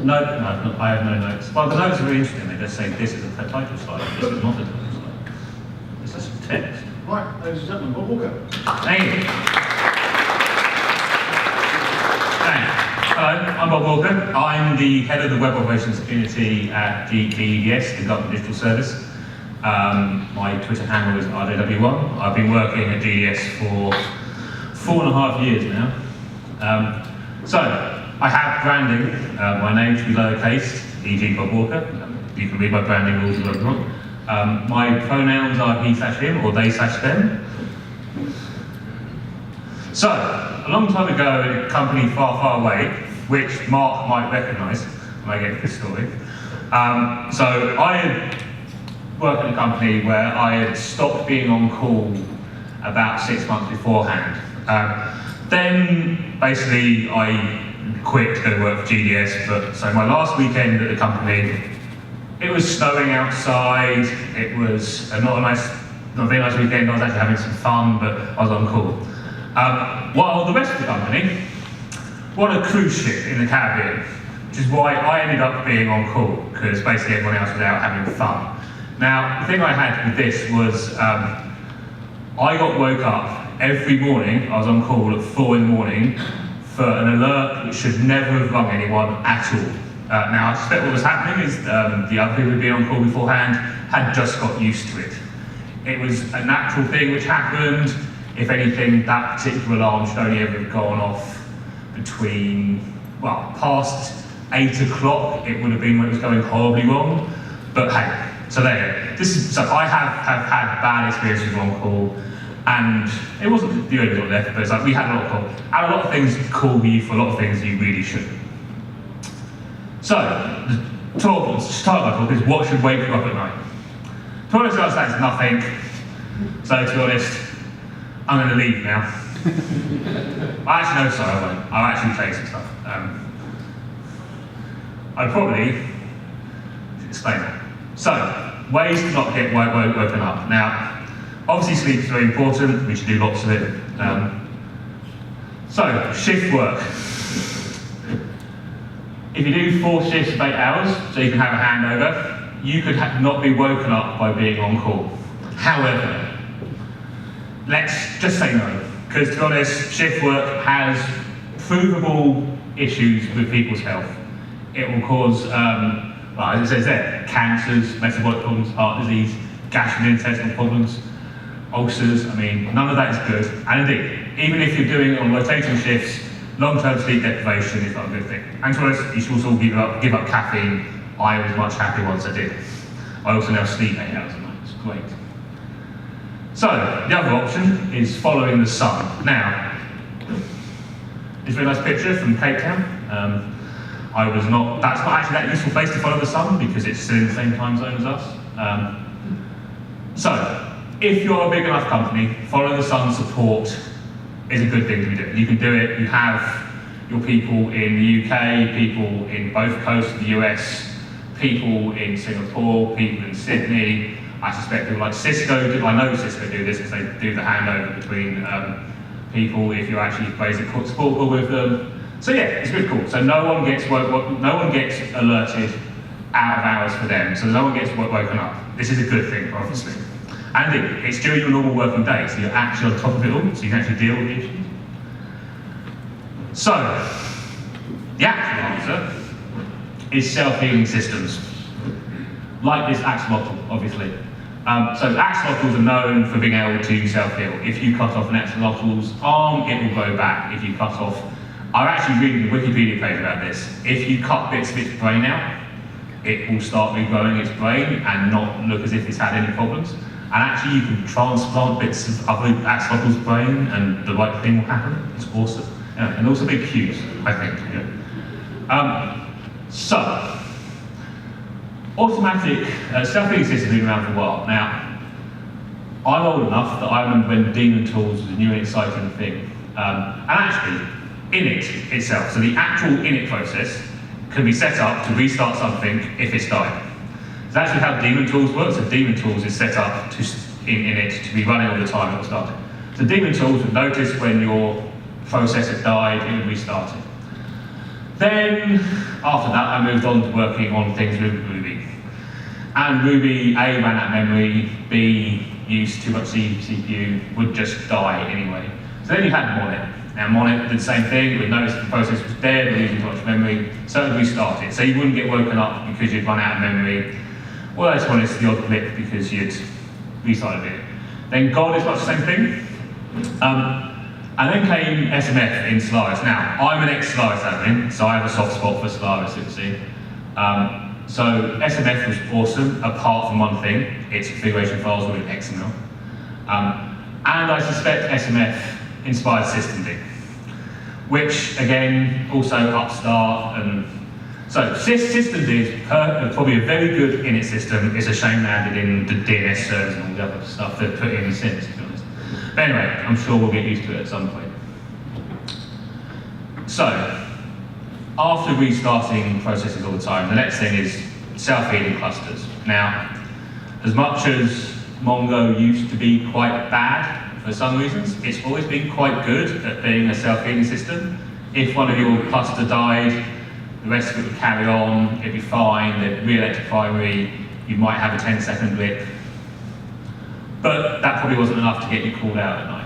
No, I have no notes. Well, the notes are really interesting. They just say this is a title slide, this is not a title slide. This is text. Right, ladies and gentlemen, Bob Walker. Thank you. Hello, I'm Bob Walker. I'm the head of the Web Operations Community at GDS, the Government Digital Service. My Twitter handle is RJW1. I've been working at GDS for 4.5 years now. So, I have branding. My name should be lowercase, e.g. Bob Walker. You can read my branding rules if you want. My pronouns are he/him or they/them. So, a long time ago in a company far, far away, which Mark might recognise when I get to this story. So I had worked in a company where I had stopped being on call about 6 months beforehand. Then basically I quit to go work for GDS, but so my last weekend at the company, it was snowing outside, it was not a very nice weekend, I was actually having some fun, but I was on call. While the rest of the company were on a cruise ship in the Caribbean, which is why I ended up being on call, because basically everyone else was out having fun. Now, the thing I had with this was, I got woke up every morning, I was on call at 4 in the morning, for an alert which should never have rung anyone at all. Now, I suspect what was happening is the other people who'd been on call beforehand had just got used to it. It was a natural thing which happened. If anything, that particular alarm should only ever have gone off between, well, past 8 o'clock, it would have been when it was going horribly wrong. But hey, so there. So I have had bad experiences on call, and it wasn't the only one left, but it's like we had a lot of call. And a lot of things call you for a lot of things you really shouldn't. So, the talk is what should wake you up at night? To be honest, that's nothing. So to be honest, I'm going to leave now. Actually, no, sorry, I won't. I'll actually tell you some stuff. I'd probably explain that. So, ways to not get woken up. Now, obviously sleep is very important. We should do lots of it. So, shift work. If you do 4 shifts of 8 hours, so you can have a handover, you could not be woken up by being on call. However, let's just say no, because to be honest, shift work has provable issues with people's health. It will cause, well, as it says there, cancers, metabolic problems, heart disease, gastrointestinal problems, ulcers. I mean, none of that is good. And indeed, even if you're doing it on rotating shifts, long-term sleep deprivation is not a good thing. And to be honest, you should also give up caffeine. I was much happier once I did. I also now sleep 8 hours a night. It's great. So, the other option is following the sun. Now, this is a very nice picture from Cape Town. That's not actually that useful place to follow the sun because it's still in the same time zone as us. So, if you're a big enough company, follow the sun support is a good thing to be doing. You can do it. You have your people in the UK, people in both coasts of the US, people in Singapore, people in Sydney. I suspect people like Cisco do. I know Cisco do this because they do the handover between people if you're actually raising a support call with them. So yeah, it's really cool. So no one gets alerted out of hours for them. So no one gets woken up. This is a good thing, obviously. And it's during your normal working day, so you're actually on top of it all, so you can actually deal with the issues. So, the actual answer is self-healing systems. Like this axolotl, obviously. So axolotls are known for being able to self-heal. If you cut off an axolotl's arm, it will grow back. If you cut off, I'm actually reading the Wikipedia page about this. If you cut bits of its brain out, it will start regrowing its brain and not look as if it's had any problems. And actually you can transplant bits of other axolotl's brain and the right thing will happen. It's awesome. Yeah, and also big cute, I think. Yeah. So, automatic self-healing systems have been around for a while. Now, I'm old enough that I remember when Daemon Tools was a new and exciting thing. And actually, init itself, so the actual init process can be set up to restart something if it's died. It's actually how Daemon Tools works. So Daemon Tools is set up in init to be running all the time at the start. So Daemon Tools would notice when your process had died, it would restart it. Then, after that, I moved on to working on things with Ruby. And Ruby, A, ran out of memory, B, used too much CPU, would just die anyway. So then you had Monet. Now Monet did the same thing, we noticed the process was dead, we're using too much memory, so we restarted. So you wouldn't get woken up because you'd run out of memory, or let's be honest, the odd blip because you'd restarted it. Then God is much the same thing. And then came SMF in Solaris. Now, I'm an ex-Solaris admin, so I have a soft spot for Solaris, you can see. So SMF was awesome, apart from one thing, its configuration files were in XML. And I suspect SMF inspired systemd, which again, also upstart. And so systemd is probably a very good init system. It's a shame they added in the DNS servers and all the other stuff they've put in since, to be honest. But anyway, I'm sure we'll get used to it at some point. So, after restarting processes all the time, the next thing is self-healing clusters. Now, as much as Mongo used to be quite bad for some reasons, it's always been quite good at being a self-healing system. If one of your cluster died, the rest of it would carry on, it'd be fine, they'd re-elect a primary, you might have a 10-second blip. But that probably wasn't enough to get you called out at night.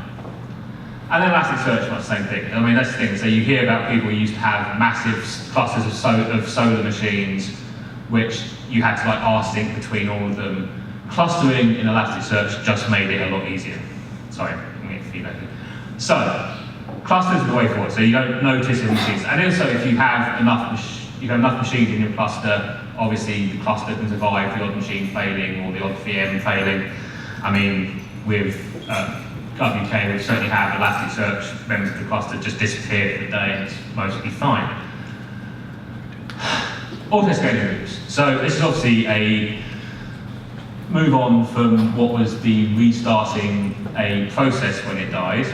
And then Elasticsearch, much the same thing. I mean, that's the thing. So you hear about people who used to have massive clusters of solar machines, which you had to like rsync between all of them. Clustering in Elasticsearch just made it a lot easier. Sorry, I'm getting feedback here. So, clusters are the way forward. So you don't notice your machines. And also, if you have enough machines in your cluster, obviously the cluster can survive the odd machine failing or the odd VM failing. I mean, with WK, we certainly have Elasticsearch members of the cluster just disappear for the day and it's mostly fine. Auto-scaling loops. So this is obviously a move on from what was the restarting a process when it dies.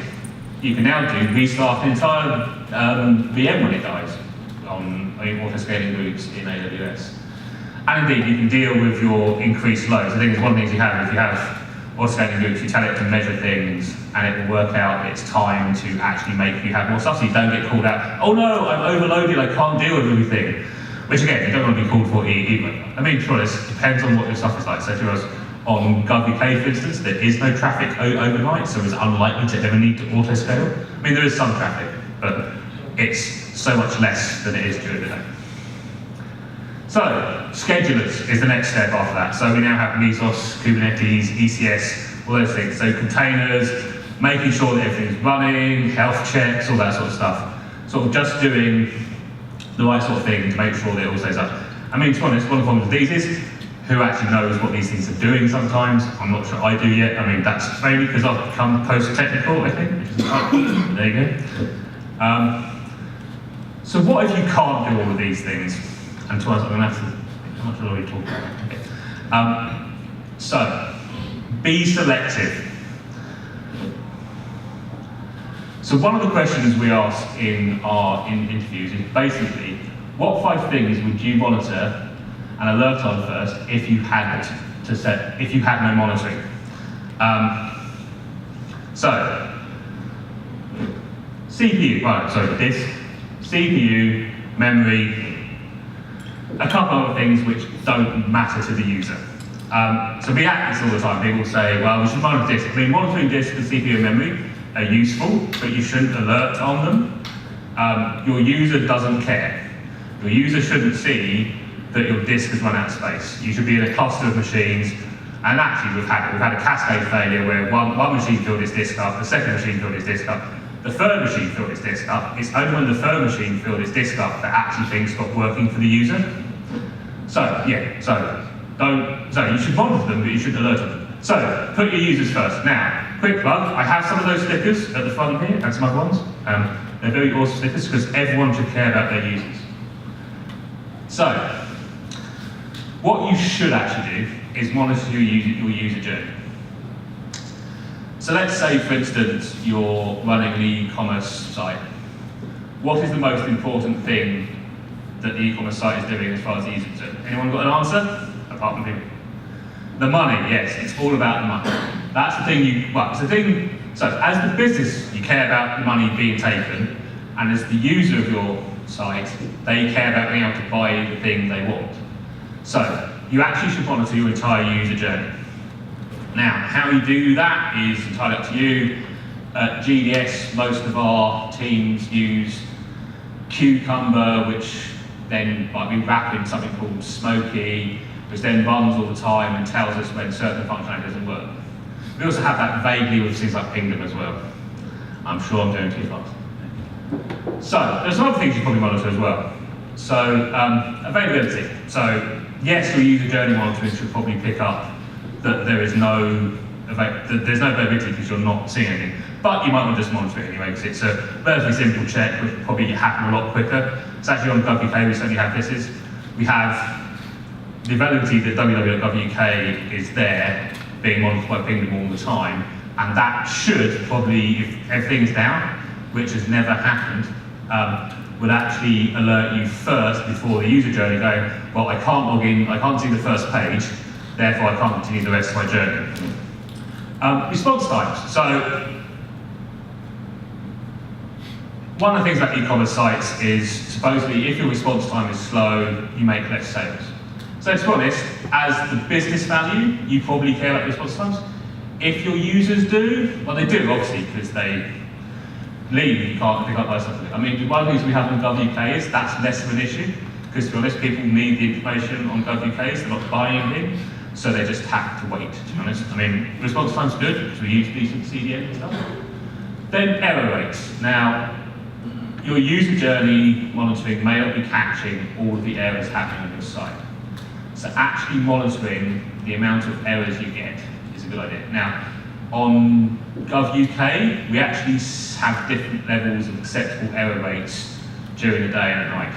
You can now do restart an entire VM when it dies on auto-scaling loops in AWS. And indeed, you can deal with your increased loads. I think it's one of the things you have, if you have auto-scaling loops, you tell it to measure things, and it will work out its time to actually make you have more stuff, so you don't get called out, oh no, I'm overloaded, I can't deal with everything. Which again, you don't want to be called for either. I mean, to be honest, it depends on what your stuff is like. So if you're on GovUK, for instance, there is no traffic overnight, so it's unlikely to ever need to auto-scale. I mean, there is some traffic, but it's so much less than it is during the day. So, schedulers is the next step after that. So we now have Mesos, Kubernetes, ECS, all those things. So containers, making sure that everything's running, health checks, all that sort of stuff. Sort of just doing the right sort of thing to make sure that it all stays up. I mean, to be honest, one of the problems with these is who actually knows what these things are doing sometimes. I'm not sure I do yet. I mean, that's maybe because I've become post-technical, I think, which is there you go. So what if you can't do all of these things? And to us, I'm going to have to, how much have I already talked about? Okay. So, be selective. So one of the questions we ask in our interviews is basically, what 5 things would you monitor and alert on first if you had no monitoring? So, CPU, right, sorry, disk, CPU, memory, a couple of other things which don't matter to the user. So we act this all the time. People say, well, we should monitor disk. I mean, monitoring disk and CPU and memory are useful, but you shouldn't alert on them. Your user doesn't care. Your user shouldn't see that your disk has run out of space. You should be in a cluster of machines, and actually we've had a cascade failure where one machine filled its disk up, the second machine filled its disk up, the third machine filled its disk up. It's only when the third machine filled its disk up that actually things stopped working for the user. So, yeah, so you should monitor them, but you shouldn't alert them. So, put your users first. Now, quick plug, I have some of those stickers at the front here, and some other ones. They're very awesome stickers, because everyone should care about their users. So, what you should actually do is monitor your user journey. So let's say, for instance, you're running an e-commerce site. What is the most important thing that the e-commerce site is doing as far as the user is concerned? Anyone got an answer? Apart from people. The money, yes, it's all about the money. That's the thing so as the business, you care about the money being taken, and as the user of your site, they care about being able to buy the thing they want. So you actually should monitor your entire user journey. Now, how you do that is entirely up to you. At GDS, most of our teams use Cucumber, which then might be wrapped in something called Smoky, which then runs all the time and tells us when certain functionality doesn't work. We also have that vaguely with things like Pingdom as well. I'm sure I'm doing too fast. So, there's some other things you probably monitor as well. So, availability. So, yes, your user journey monitoring should probably pick up that there's no availability because you're not seeing anything. But you might want to just monitor it anyway, because it's a relatively simple check, which will probably happen a lot quicker. So actually on GovUK, we certainly have this. We have the availability that www.gov.uk is there, being monitored by Pingdom all the time, and that should probably, if everything is down, which has never happened, would actually alert you first before the user journey going, well, I can't log in, I can't see the first page, therefore I can't continue the rest of my journey. Response times. So, one of the things about e-commerce sites is supposedly if your response time is slow, you make less sales. So to be honest, as the business value, you probably care about response times. If your users do, well they do obviously because they leave, you can't pick up those stuff. I mean, one of the things we have on GovUK is that's less of an issue because to be honest, people need the information on GovUK, so they're not buying anything, so they just have to wait, to be honest. I mean, response time's good because we use decent CDN and stuff. Then error rates. Now, your user journey monitoring may not be catching all of the errors happening on your site. So actually monitoring the amount of errors you get is a good idea. Now, on GovUK, we actually have different levels of acceptable error rates during the day and at night.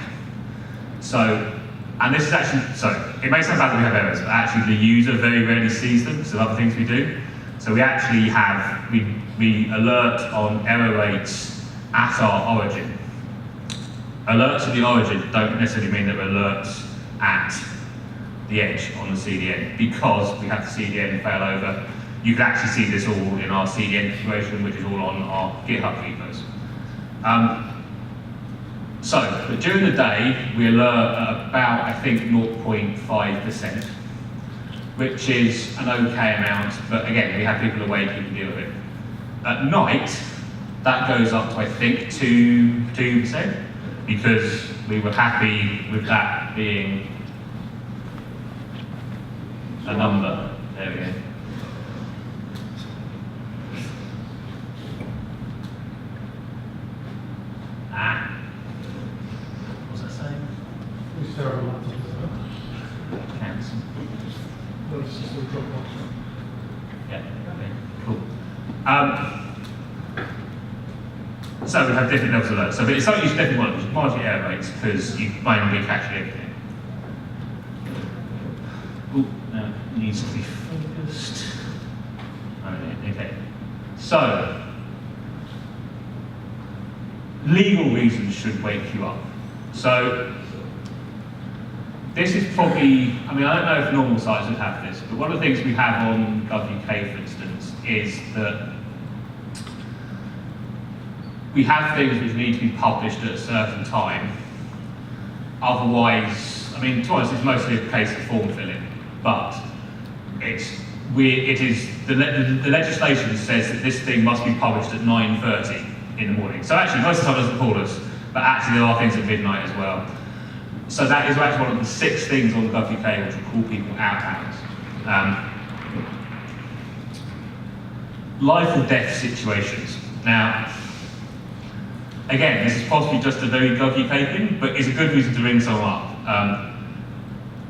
So, and this is actually, so it may sound bad that we have errors, but actually the user very rarely sees them, because of other things we do. So we actually have, we alert on error rates at our origin. Alerts at the origin don't necessarily mean that we're alerts at the edge on the CDN, because we have the CDN failover. You can actually see this all in our CDN configuration, which is all on our GitHub repos. But during the day, we alert at about, I think, 0.5%, which is an okay amount, but again, we have people awake who can deal with it. At night, that goes up to, I think, 2%, because we were happy with that being a number. There we go. What's that saying? We stare at a laptop, isn't it? Cancel. No, it's just a Dropbox. Yeah, okay, cool. So we have different levels of alerts. So but it's something you should definitely monitor. You should monitor your error rates because you might not be catching everything. Ooh, no, it needs to be focused. Okay. So, legal reasons should wake you up. So, this is probably, I mean, I don't know if normal sites would have this, but one of the things we have on GovUK, for instance, is that we have things which need to be published at a certain time. Otherwise, I mean, to be honest, it's mostly a case of form filling, but the legislation says that this thing must be published at 9:30 in the morning. So actually, most of the time it doesn't call us, but actually there are things at midnight as well. So that is actually one of the 6 things on GovUK which will call people out hours. Life or death situations. Now, again, this is possibly just a very GovUK thing, but it's a good reason to ring someone up.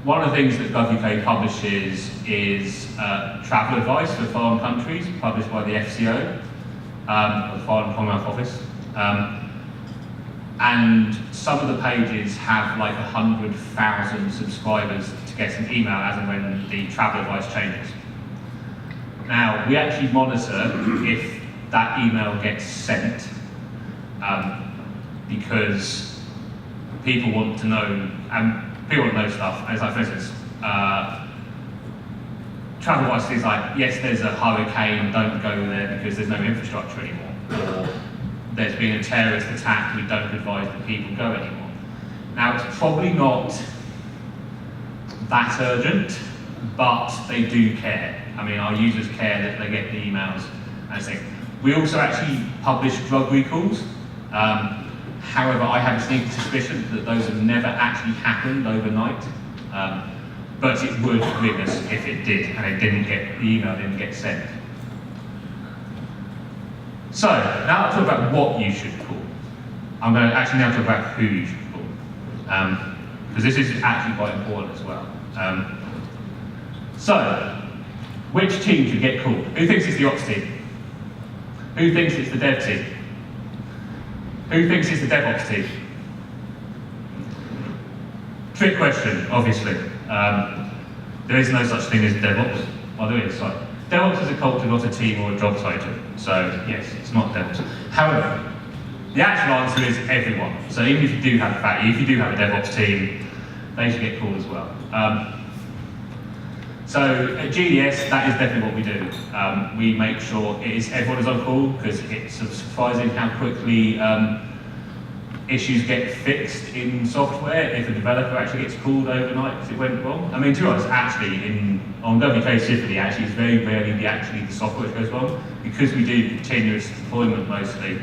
One of the things that GovUK publishes is travel advice for foreign countries, published by the FCO, or the Foreign Commonwealth Office. And some of the pages have like 100,000 subscribers to get an email as and when the travel advice changes. Now, we actually monitor if that email gets sent, because people want to know, people want to know stuff. And it's like, for instance, travel advice is like, yes, there's a hurricane, don't go there because there's no infrastructure anymore. Or there's been a terrorist attack, we don't advise that people go anymore. Now, it's probably not that urgent, but they do care. I mean, our users care that they get the emails and things. We also actually publish drug recalls. However, I have a sneaky suspicion that those have never actually happened overnight. But it would ring us if it did, and the email didn't get sent. So, now I'll talk about what you should call. I'm going to actually now talk about who you should call. Because this is actually quite important as well. So, which team should get called? Who thinks it's the ops team? Who thinks it's the dev team? Who thinks it's the DevOps team? Trick question, obviously. There is no such thing as DevOps. Well, there is, sorry. DevOps is a culture, not a team or a job title. So, yes, it's not DevOps. However, the actual answer is everyone. So even if you do have if you do have a DevOps team, they should get called as well. So at GDS, that is definitely what we do. We make sure everyone is on call, because it's surprising how quickly issues get fixed in software if a developer actually gets called overnight because it went wrong. I mean, to be honest, actually, on WK Symphony, actually, it's very rarely the software that goes wrong, because we do continuous deployment mostly.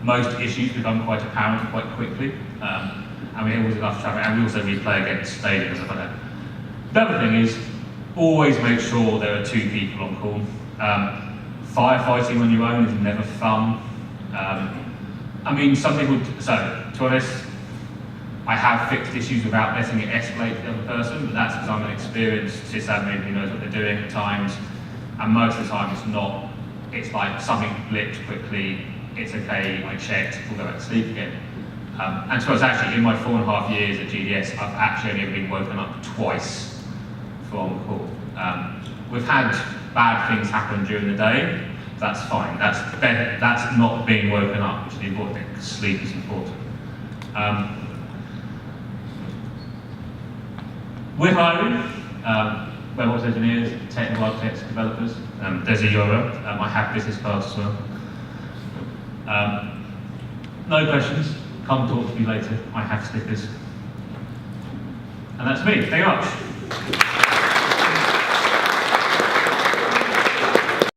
Most issues become quite apparent quite quickly, and we have always enough traffic, and we also replay against stadium and stuff like that. The other thing is, always make sure there are 2 people on call. Firefighting on your own is never fun. I mean, some people, so to be honest, I have fixed issues without letting it escalate to the other person, but that's because I'm an experienced sysadmin who knows what they're doing at times, and most of the time it's like something blipped quickly, it's okay, I checked, we'll go back to sleep again. And so it's actually, in my 4.5 years at GDS, I've actually only ever been woken up twice for on call. We've had bad things happen during the day, that's fine. That's not being woken up, which is the important thing, because sleep is important. We're hiring DevOps engineers, technical architects, developers. There's a euro. I have business cards as well. No questions. Come talk to me later. I have stickers. And that's me. Thank you very much.